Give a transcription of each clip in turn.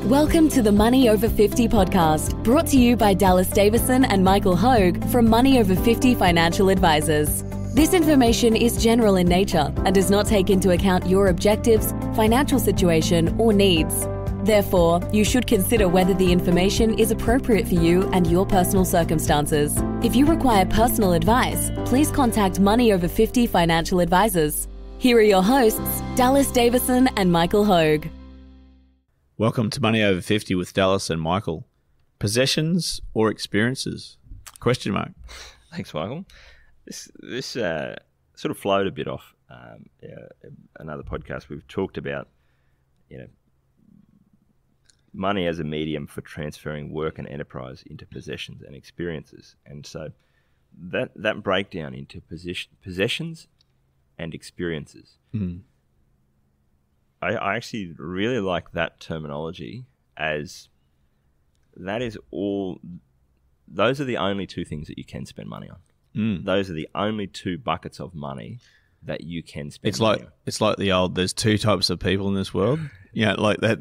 Welcome to the Money Over 50 podcast, brought to you by Dallas Davison and Michael Hogue from Money Over 50 Financial Advisors. This information is general in nature and does not take into account your objectives, financial situation, or needs. Therefore, you should consider whether the information is appropriate for you and your personal circumstances. If you require personal advice, please contact Money Over 50 Financial Advisors. Here are your hosts, Dallas Davison and Michael Hogue. Welcome to Money Over 50 with Dallas and Michael. Possessions or experiences? Question mark. Thanks, Michael. This sort of flowed a bit off another podcast. We've talked about, money as a medium for transferring work and enterprise into possessions and experiences. And so that breakdown into possessions and experiences. Mm. I actually really like that terminology, as that is all. Those are the only two things that you can spend money on. Mm. Those are the only two buckets of money that you can spend. It's like the old. There's two types of people in this world. Like that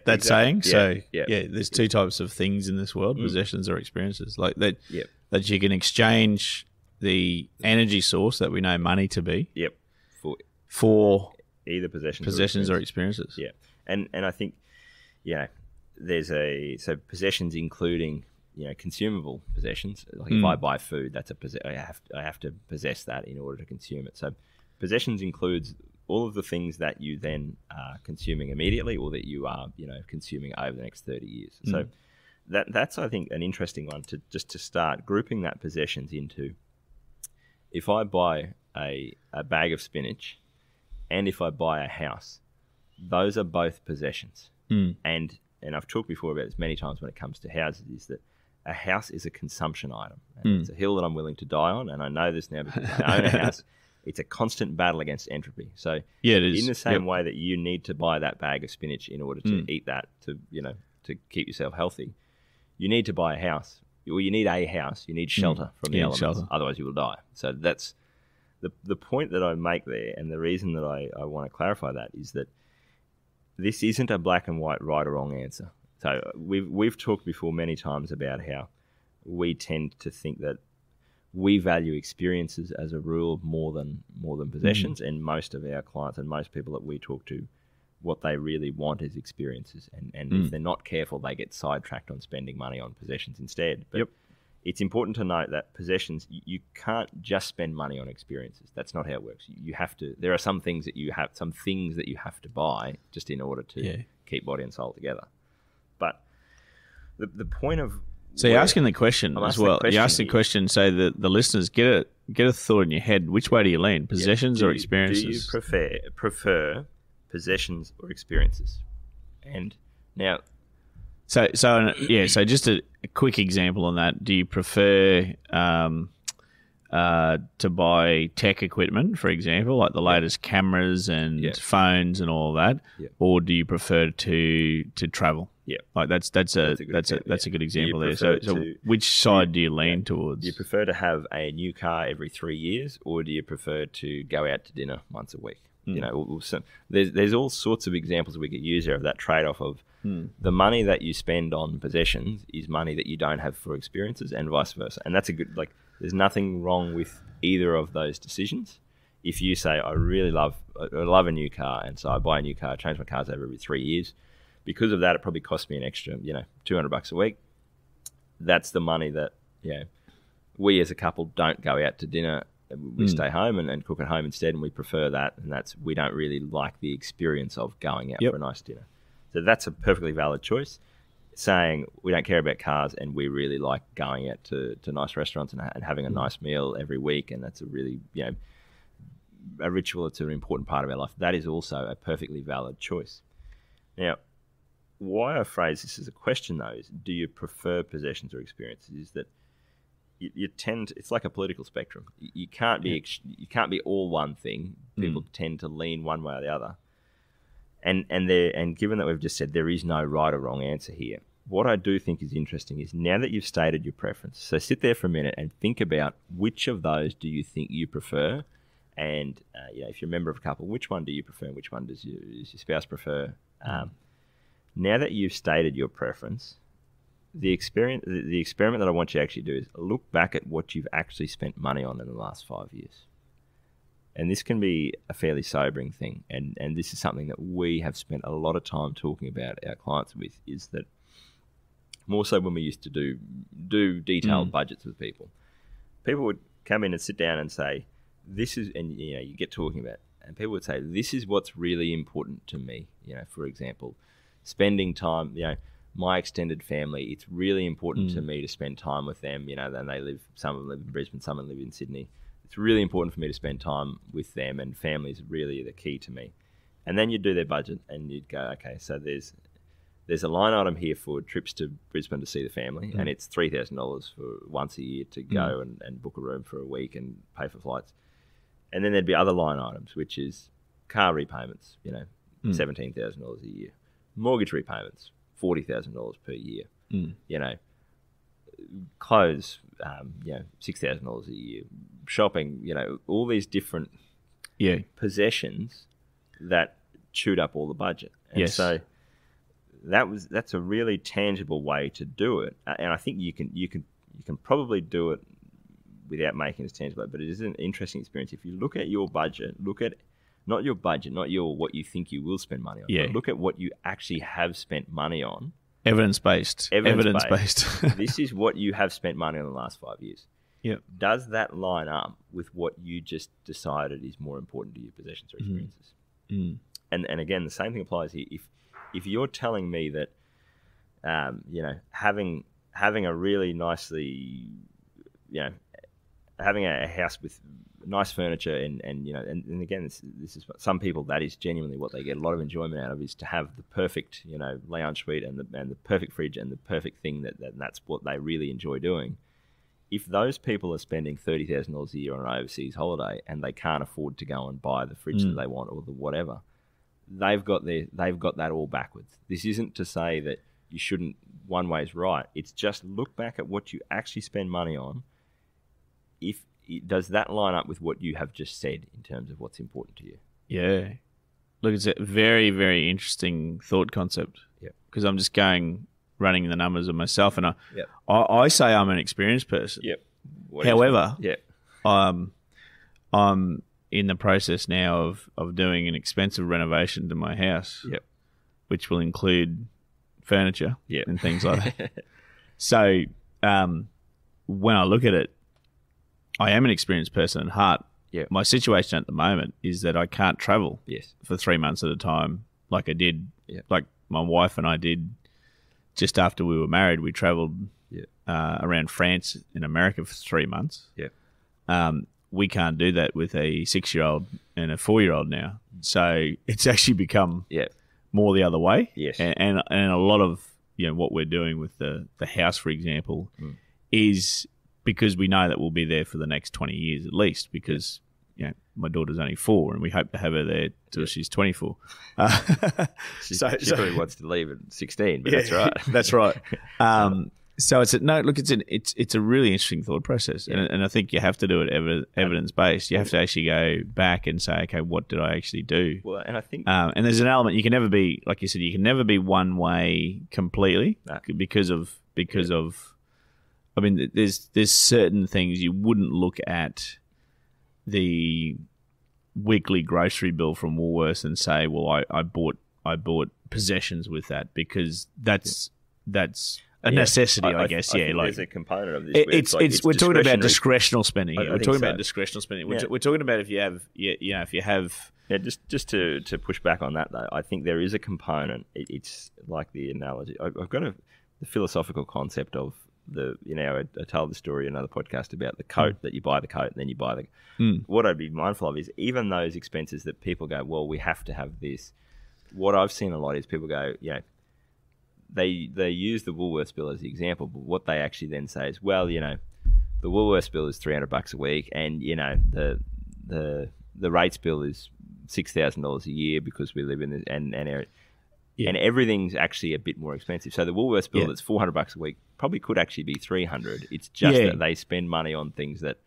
exactly. Saying. So there's two types of things in this world: possessions or experiences. Like that. Yep. That you can exchange the energy source that we know money to be. Yep. For either possessions or experiences. Yeah. And I think, there's so possessions including, consumable possessions. Like if I buy food, that's I have to possess that in order to consume it. So possessions includes all of the things that you then are consuming immediately, or that you are, consuming over the next 30 years. So that's, I think, an interesting one to start grouping that possessions into. If I buy a bag of spinach, and if I buy a house, those are both possessions. Mm. And I've talked before about this many times when it comes to houses, is that a house is a consumption item. And it's a hill that I'm willing to die on, and I know this now because I own a house. It's a constant battle against entropy. So it is. In the same way that you need to buy that bag of spinach in order to eat that, to keep yourself healthy, you need to buy a house. Well, you need a house. You need shelter from the elements. Shelter. Otherwise you will die. So that's the point that I make there, and the reason that I want to clarify that is that this isn't a black and white right or wrong answer. So we've talked before many times about how we tend to think that we value experiences as a rule more than possessions, and most of our clients and most people that we talk to, what they really want is experiences, and if they're not careful, they get sidetracked on spending money on possessions instead. But it's important to note that possessions, you can't just spend money on experiences. That's not how it works. You have to. There are some things that you have to buy just in order to keep body and soul together. But the point of you're asking the question as well. You ask the question so that the listeners get a thought in your head. Which way do you lean, possessions or experiences? Do you prefer possessions or experiences? And now, so just a quick example on that. Do you prefer to buy tech equipment, for example, like the latest cameras and phones and all that, or do you prefer to travel? Yeah, like that's a good example there. So which side do you lean towards? Do you prefer to have a new car every 3 years, or do you prefer to go out to dinner once a week? There's all sorts of examples we could use there of that trade-off of the money that you spend on possessions is money that you don't have for experiences, and vice versa. And that's a good, there's nothing wrong with either of those decisions. If you say, I love a new car, and so I buy a new car, change my cars over every 3 years, because of that, it probably costs me an extra, $200 a week. That's the money that, we as a couple don't go out to dinner. We stay home and cook at home instead, and we prefer that. And we don't really like the experience of going out for a nice dinner. So that's a perfectly valid choice. Saying we don't care about cars and we really like going out to nice restaurants and having a nice meal every week, and that's a really, a ritual. It's an important part of our life. That is also a perfectly valid choice. Now, why I phrase this as a question, though, is do you prefer possessions or experiences? Is that you tend, it's like a political spectrum. You can't be all one thing. People tend to lean one way or the other. And given that we've just said there is no right or wrong answer here, what I do think is interesting is now that you've stated your preference, so sit there for a minute and think about which of those do you think you prefer, and if you're a member of a couple, which one do you prefer and which one does your spouse prefer? Now that you've stated your preference, the experiment that I want you to actually do is look back at what you've actually spent money on in the last 5 years. And this can be a fairly sobering thing. And this is something that we have spent a lot of time talking about our clients with, is that more so when we used to do detailed budgets with people. People would come in and sit down and say, this is, and you get talking about it, and people would say, this is what's really important to me. For example, spending time, my extended family, it's really important to me to spend time with them. And some of them live in Brisbane, some of them live in Sydney. It's really important for me to spend time with them, and family is really the key to me. And then you'd do their budget and you'd go, okay, so there's a line item here for trips to Brisbane to see the family, and it's $3,000 for once a year to go and book a room for a week and pay for flights. And then there'd be other line items, which is car repayments, $17,000 a year. Mortgage repayments, $40,000 per year. Clothes, $6,000 a year. Shopping, all these different possessions that chewed up all the budget. And so that's a really tangible way to do it. And I think you can probably do it without making it tangible, but it is an interesting experience. If you look at your budget, look at not your budget, not what you think you will spend money on, but look at what you actually have spent money on. Evidence-based. This is what you have spent money on in the last 5 years. Yep. Does that line up with what you just decided is more important to your possessions or experiences? And again, the same thing applies here. If you're telling me that, having a really nicely, having a house with nice furniture and again, this is some people, that is genuinely what they get a lot of enjoyment out of, is to have the perfect, lounge suite and the perfect fridge and the perfect thing that's what they really enjoy doing. If those people are spending $30,000 a year on an overseas holiday and they can't afford to go and buy the fridge that they want or the whatever, they've got that all backwards. This isn't to say that you shouldn't, one way is right. It's just look back at what you actually spend money on. Does that line up with what you have just said in terms of what's important to you? Yeah. Look, it's a very, very interesting thought concept. Yeah. Because I'm just running the numbers of myself, and I say I'm an experienced person. Yep. However, I'm in the process now of doing an expensive renovation to my house. Yep. Which will include furniture and things like that. So when I look at it, I am an experienced person at heart. Yeah. My situation at the moment is that I can't travel for 3 months at a time like I did, like my wife and I did just after we were married. We travelled around France and America for 3 months. Yeah. We can't do that with a 6-year-old and a 4-year-old now. So it's actually become more the other way. Yes. And a lot of what we're doing with the house, for example, is because we know that we'll be there for the next 20 years at least, because my daughter's only 4 and we hope to have her there till she's 24. She probably wants to leave at 16, but that's right. That's right. So it's a really interesting thought process, and I think you have to do it evidence based. You have to actually go back and say, okay, what did I actually do? Well, and I think, and there's an element, you can never be, like you said, you can never be one way completely because of. I mean, there's certain things you wouldn't look at the weekly grocery bill from Woolworths and say, well, I bought possessions with that, because that's a necessity, I guess. I think there's a component of this. We're talking about discretional spending. We're talking about discretional spending. We're talking about if you have. Yeah, just to push back on that though, I think there is a component. It's like the analogy. I've got the philosophical concept of I told the story in another podcast about the coat, that you buy the coat and then you buy the. What I'd be mindful of is even those expenses that people go, well, we have to have this. What I've seen a lot is people go, they use the Woolworths bill as the example, but what they actually then say is, well, the Woolworths bill is $300 a week, and the rates bill is $6,000 a year because we live in this and area. Yeah. And everything's actually a bit more expensive. So the Woolworths bill that's $400 a week probably could actually be $300. It's just that they spend money on things that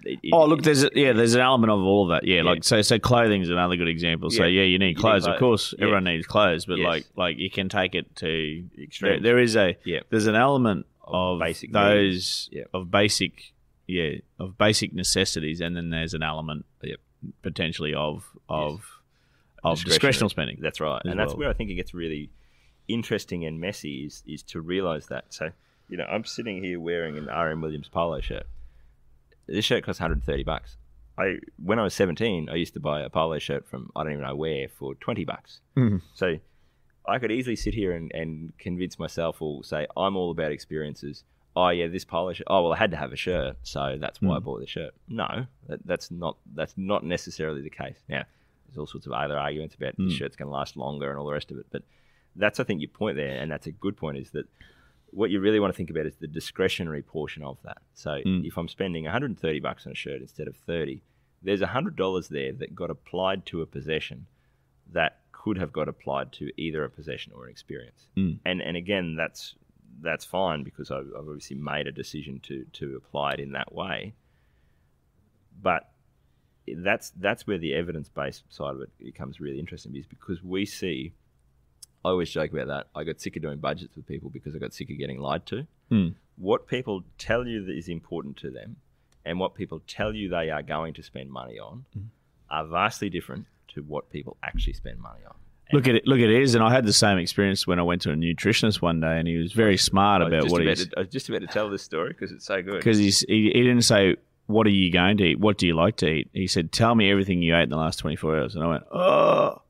there's an element of all of that. Yeah, like so clothing's another good example. So you need clothes. Of course, everyone needs clothes, but like you can take it to extremes. There's an element of basic those of basic necessities, and then there's an element potentially of discretional spending. That's right, and that's where I think it gets really interesting and messy is to realise that. So, I'm sitting here wearing an R.M. Williams polo shirt. This shirt costs $130. When I was 17, I used to buy a polo shirt from I don't even know where for $20. Mm-hmm. So I could easily sit here and convince myself or say I'm all about experiences. Oh yeah, this polo shirt. Oh well, I had to have a shirt, so that's why I bought the shirt. No, that's not necessarily the case. Now, there's all sorts of other arguments about this shirt's going to last longer and all the rest of it, but that's, I think, your point there, and that's a good point, is that what you really want to think about is the discretionary portion of that. So if I'm spending $130 on a shirt instead of $30, there's $100 there that got applied to a possession that could have got applied to either a possession or an experience. And again, that's fine because I've obviously made a decision to apply it in that way. But that's where the evidence-based side of it becomes really interesting, is because we see, I always joke about that, I got sick of doing budgets with people because I got sick of getting lied to. What people tell you that is important to them and what people tell you they are going to spend money on are vastly different to what people actually spend money on. Look at it is, and I had the same experience when I went to a nutritionist one day, and he was very smart about what he's... I was just about to tell this story because it's so good. Because he didn't say, what are you going to eat? What do you like to eat? He said, tell me everything you ate in the last 24 hours. And I went, oh,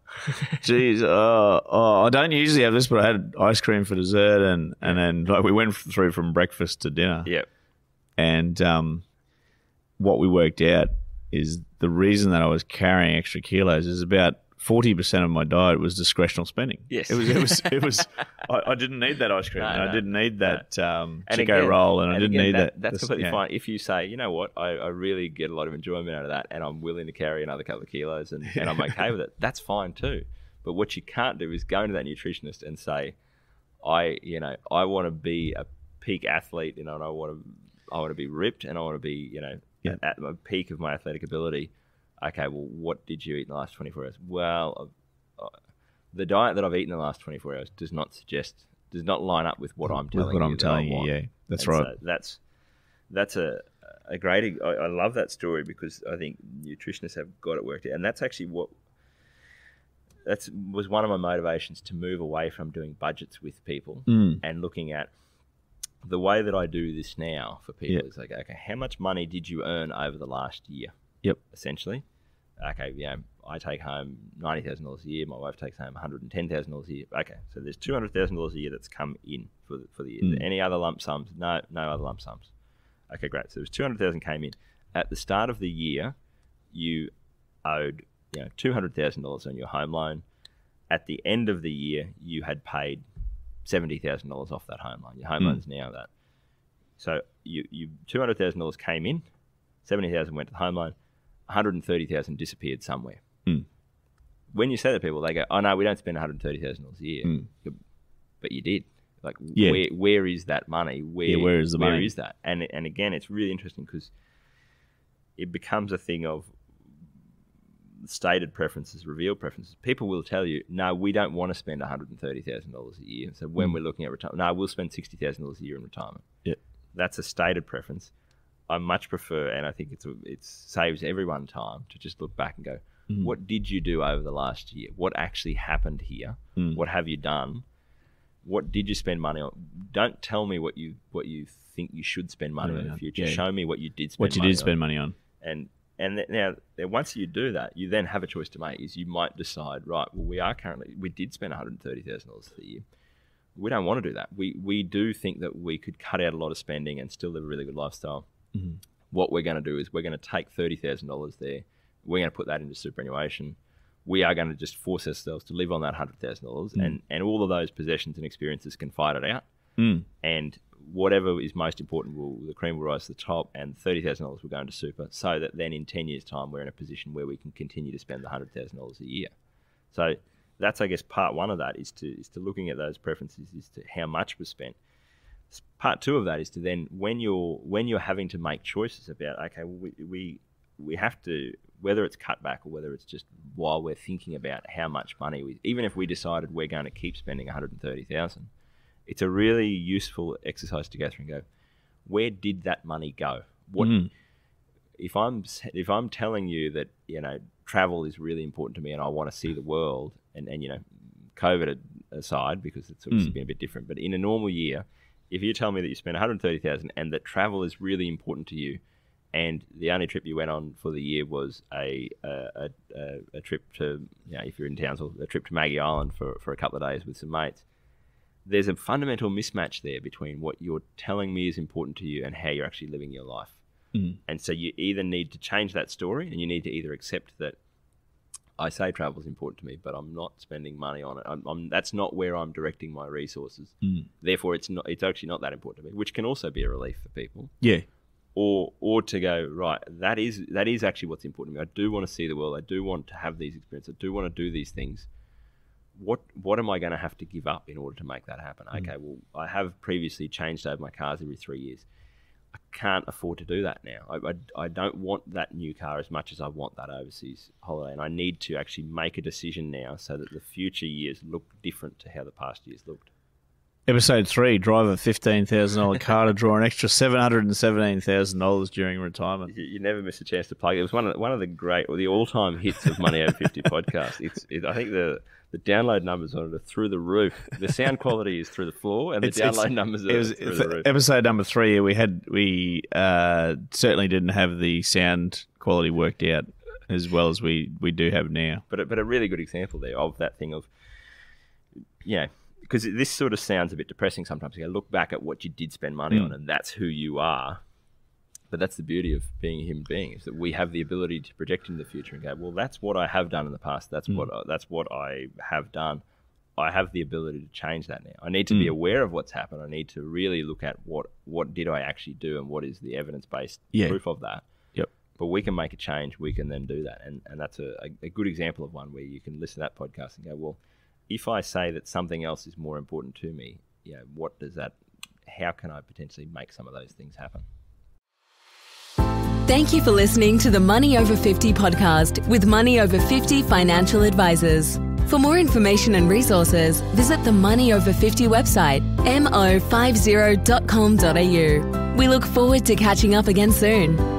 geez, I don't usually have this, but I had ice cream for dessert, and then like we went through from breakfast to dinner. Yep. And what we worked out is the reason that I was carrying extra kilos is about 40% of my diet was discretional spending. Yes. It was I didn't need that ice cream, and I didn't need that Chico roll, and I didn't need that. That's completely fine. If you say, you know what, I really get a lot of enjoyment out of that, and I'm willing to carry another couple of kilos, and I'm okay with it, that's fine too. But what you can't do is go into that nutritionist and say, I want to be a peak athlete, and I want to be ripped, and I want to be, at the peak of my athletic ability. Okay, well, what did you eat in the last 24 hours? Well, the diet that I've eaten in the last 24 hours does not line up with what I'm telling you. Yeah, that's right. So that's a great. I love that story because I think nutritionists have got it worked out, and that's actually was one of my motivations to move away from doing budgets with people and looking at the way that I do this now for people is like, okay, how much money did you earn over the last year? Yep. Essentially. Okay, I take home $90,000 a year. My wife takes home $110,000 a year. Okay, so there's $200,000 a year that's come in for the year. Any other lump sums? No other lump sums. Okay, great. So there's $200,000 came in. At the start of the year, you owed $200,000 on your home loan. At the end of the year, you had paid $70,000 off that home loan. Your home loan's now that. So you $200,000 came in, $70,000 went to the home loan, $130,000 disappeared somewhere. When you say that to people, they go, "Oh no, we don't spend $130,000 a year," but you did. Like, where is that money? Where is the money? Where is that? And again, it's really interesting because it becomes a thing of stated preferences, revealed preferences. People will tell you, "No, we don't want to spend $130,000 a year." So when we're looking at retirement, no, we'll spend $60,000 a year in retirement. Yeah, that's a stated preference. I much prefer, and I think it saves everyone time to just look back and go, what did you do over the last year? What actually happened here? What have you done? What did you spend money on? Don't tell me what you think you should spend money on in the future. Show me what you did spend money on. And now once you do that, you then have a choice to make. Is you might decide, right, well, we did spend $130,000 a year. We don't want to do that. We do think that we could cut out a lot of spending and still live a really good lifestyle. What we're going to do is we're going to take $30,000 there. We're going to put that into superannuation. We are going to just force ourselves to live on that $100,000, and all of those possessions and experiences can fight it out. And whatever is most important, the cream will rise to the top, and $30,000 will go into super, so that then in 10 years' time we're in a position where we can continue to spend the $100,000 a year. So that's, I guess, part one of that is to looking at those preferences, is to how much was spent. Part two of that is to then, when you're having to make choices about, okay, well, we have to, whether it's cut back or whether it's just while we're thinking about how much money, even if we decided we're going to keep spending $130,000, it's a really useful exercise to go through and go, where did that money go? What if I'm telling you that, you know, travel is really important to me and I want to see the world, and you know, COVID aside, because it's obviously been a bit different, but in a normal year, if you tell me that you spend $130,000 and that travel is really important to you, and the only trip you went on for the year was a trip to, you know, if you're in Townsville, a trip to Maggie Island for a couple of days with some mates, there's a fundamental mismatch there between what you're telling me is important to you and how you're actually living your life. And so you either need to change that story, and you need to either accept that I say travel is important to me, but I'm not spending money on it. That's not where I'm directing my resources. Therefore, it's actually not that important to me, which can also be a relief for people. Yeah. Or to go, right, that is actually what's important to me. I do want to see the world. I do want to have these experiences. I do want to do these things. What am I going to have to give up in order to make that happen? Okay, well, I have previously changed over my cars every 3 years. I can't afford to do that now. I don't want that new car as much as I want that overseas holiday, and I need to actually make a decision now so that the future years look different to how the past years looked. Episode 3, drive a $15,000 car to draw an extra $717,000 during retirement. You never miss a chance to plug it. It was one of the all-time hits of Money Over 50 podcast. I think the download numbers on it are through the roof. The sound quality is through the floor, and the download numbers are through the roof. Episode number 3, we certainly didn't have the sound quality worked out as well as we do have now. But a really good example there of that thing of, you know, because this sort of sounds a bit depressing sometimes. You go, look back at what you did spend money on, and that's who you are. But that's the beauty of being a human being, is that we have the ability to project into the future and go, well, that's what I have done in the past. That's what I have done. I have the ability to change that now. I need to be aware of what's happened. I need to really look at what did I actually do, and what is the evidence-based proof of that. Yep. But we can make a change. We can then do that. And that's a good example of one where you can listen to that podcast and go, well, if I say that something else is more important to me, you know, how can I potentially make some of those things happen? Thank you for listening to the Money Over 50 podcast with Money Over 50 Financial Advisors. For more information and resources, visit the Money Over 50 website, mo50.com.au. We look forward to catching up again soon.